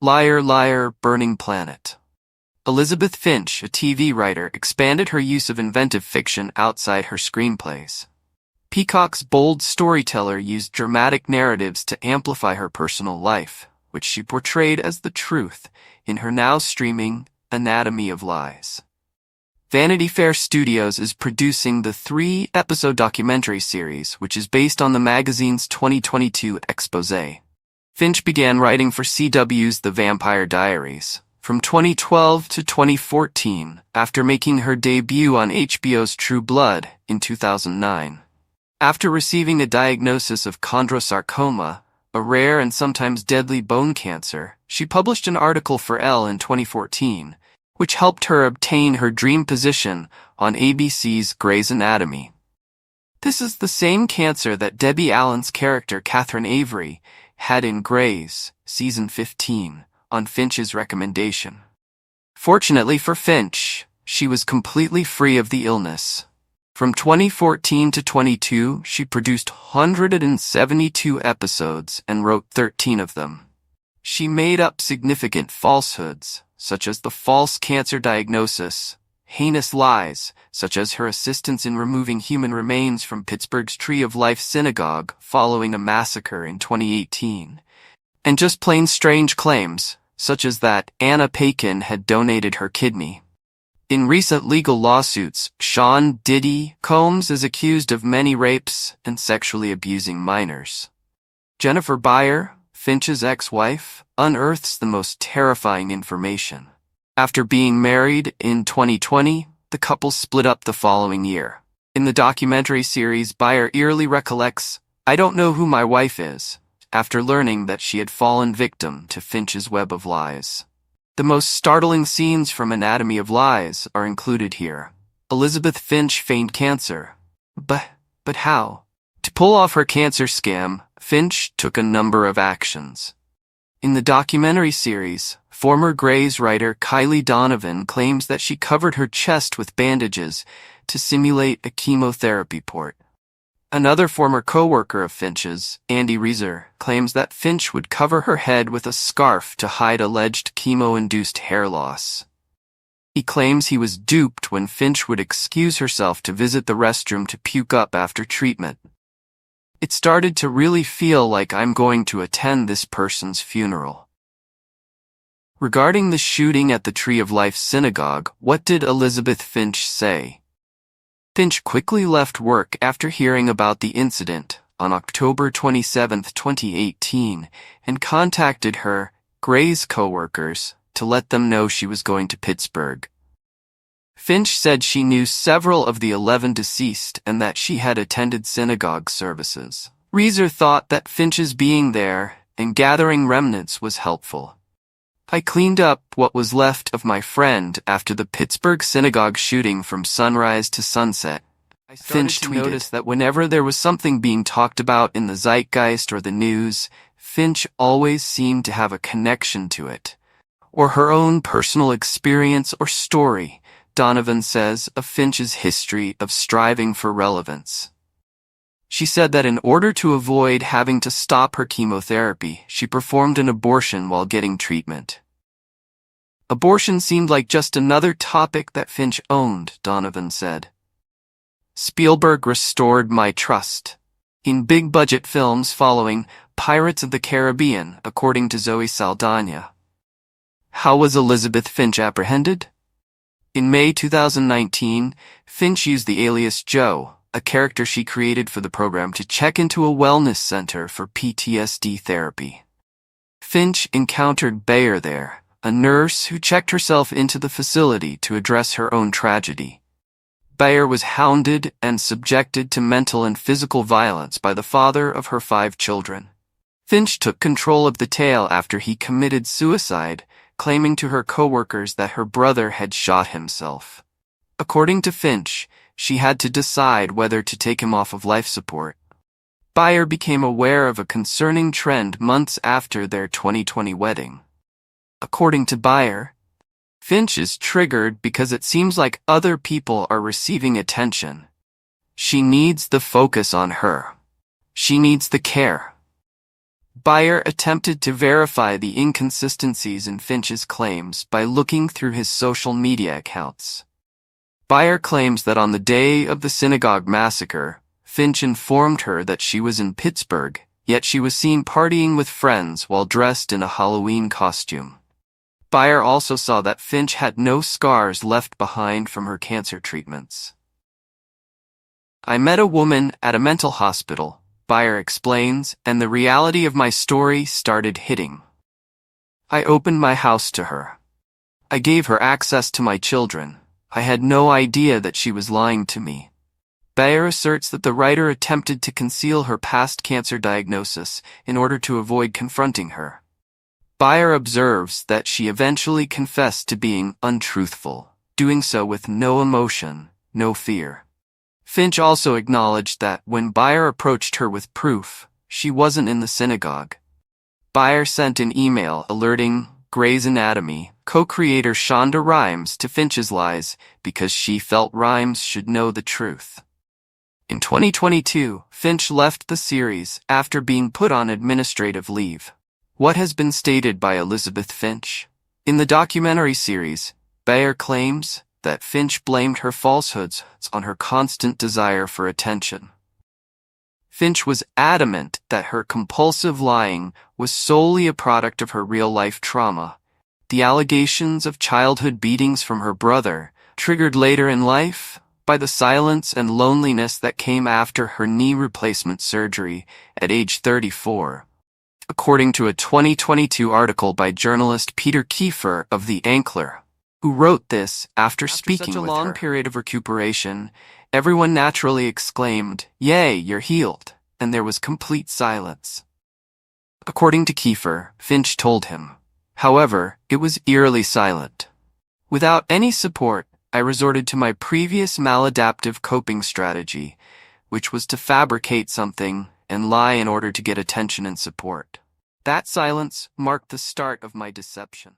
Liar, Liar, Burning Planet. Elisabeth Finch, a TV writer, expanded her use of inventive fiction outside her screenplays. Peacock's bold storyteller used dramatic narratives to amplify her personal life, which she portrayed as the truth in her now streaming Anatomy of Lies. Vanity Fair Studios is producing the 3-episode documentary series, which is based on the magazine's 2022 exposé. Finch began writing for CW's The Vampire Diaries from 2012 to 2014, after making her debut on HBO's True Blood in 2009. After receiving a diagnosis of Chondrosarcoma, a rare and sometimes deadly bone cancer, she published an article for Elle in 2014, which helped her obtain her dream position on ABC's Grey's Anatomy. This is the same cancer that Debbie Allen's character Catherine Avery had in Grey's, season 15, on Finch's recommendation. Fortunately for Finch, she was completely free of the illness. From 2014 to 22, she produced 172 episodes and wrote 13 of them. She made up significant falsehoods, such as the false cancer diagnosis, heinous lies, such as her assistance in removing human remains from Pittsburgh's Tree of Life Synagogue following a massacre in 2018, and just plain strange claims, such as that Anna Paquin had donated her kidney. In recent legal lawsuits, Sean Diddy Combs is accused of many rapes and sexually abusing minors. Jennifer Beyer, Finch's ex-wife, unearths the most terrifying information. After being married in 2020, the couple split up the following year. In the documentary series, Beyer eerily recollects, "I don't know who my wife is," after learning that she had fallen victim to Finch's web of lies. The most startling scenes from Anatomy of Lies are included here. Elisabeth Finch feigned cancer. But how? To pull off her cancer scam, Finch took a number of actions. In the documentary series, former Grey's writer Kylie Donovan claims that she covered her chest with bandages to simulate a chemotherapy port. Another former co-worker of Finch's, Andy Reeser, claims that Finch would cover her head with a scarf to hide alleged chemo-induced hair loss. He claims he was duped when Finch would excuse herself to visit the restroom to puke up after treatment. "It started to really feel like I'm going to attend this person's funeral." Regarding the shooting at the Tree of Life Synagogue, what did Elisabeth Finch say? Finch quickly left work after hearing about the incident on October 27, 2018, and contacted her Grey's co-workers to let them know she was going to Pittsburgh. Finch said she knew several of the 11 deceased and that she had attended synagogue services. Reeser thought that Finch's being there and gathering remnants was helpful. "I cleaned up what was left of my friend after the Pittsburgh synagogue shooting from sunrise to sunset." Finch tweeted. Noticed that whenever there was something being talked about in the zeitgeist or the news, Finch always seemed to have a connection to it, or her own personal experience or story, Donovan says of Finch's history of striving for relevance. She said that in order to avoid having to stop her chemotherapy, she performed an abortion while getting treatment. Abortion seemed like just another topic that Finch owned, Donovan said. Spielberg restored my trust in big-budget films following Pirates of the Caribbean, according to Zoe Saldana. How was Elisabeth Finch apprehended? In May 2019, Finch used the alias Joe, a character she created for the program, to check into a wellness center for PTSD therapy. Finch encountered Beyer there, a nurse who checked herself into the facility to address her own tragedy. Beyer was hounded and subjected to mental and physical violence by the father of her 5 children. Finch took control of the tale after he committed suicide, claiming to her co-workers that her brother had shot himself. According to Finch, she had to decide whether to take him off of life support. Beyer became aware of a concerning trend months after their 2020 wedding. According to Beyer, Finch is triggered because it seems like other people are receiving attention. She needs the focus on her. She needs the care. Beyer attempted to verify the inconsistencies in Finch's claims by looking through his social media accounts. Beyer claims that on the day of the Synagogue massacre, Finch informed her that she was in Pittsburgh, yet she was seen partying with friends while dressed in a Halloween costume. Beyer also saw that Finch had no scars left behind from her cancer treatments. I met a woman at a mental hospital, Beyer explains, and the reality of my story started hitting. I opened my house to her. I gave her access to my children. I had no idea that she was lying to me. Beyer asserts that the writer attempted to conceal her past cancer diagnosis in order to avoid confronting her. Beyer observes that she eventually confessed to being untruthful, doing so with no emotion, no fear. Finch also acknowledged that when Beyer approached her with proof, she wasn't in the synagogue. Beyer sent an email alerting Grey's Anatomy co-creator Shonda Rhimes to Finch's lies because she felt Rhimes should know the truth. In 2022, Finch left the series after being put on administrative leave. What has been stated by Elisabeth Finch? In the documentary series, Beyer claims that Finch blamed her falsehoods on her constant desire for attention. Finch was adamant that her compulsive lying was solely a product of her real-life trauma. The allegations of childhood beatings from her brother, triggered later in life by the silence and loneliness that came after her knee replacement surgery at age 34. According to a 2022 article by journalist Peter Kiefer of The Ankler, who wrote this after speaking with her. After such a long period of recuperation, everyone naturally exclaimed, "Yay, you're healed," and there was complete silence. According to Kiefer, Finch told him. However, it was eerily silent. Without any support, I resorted to my previous maladaptive coping strategy, which was to fabricate something and lie in order to get attention and support. That silence marked the start of my deception.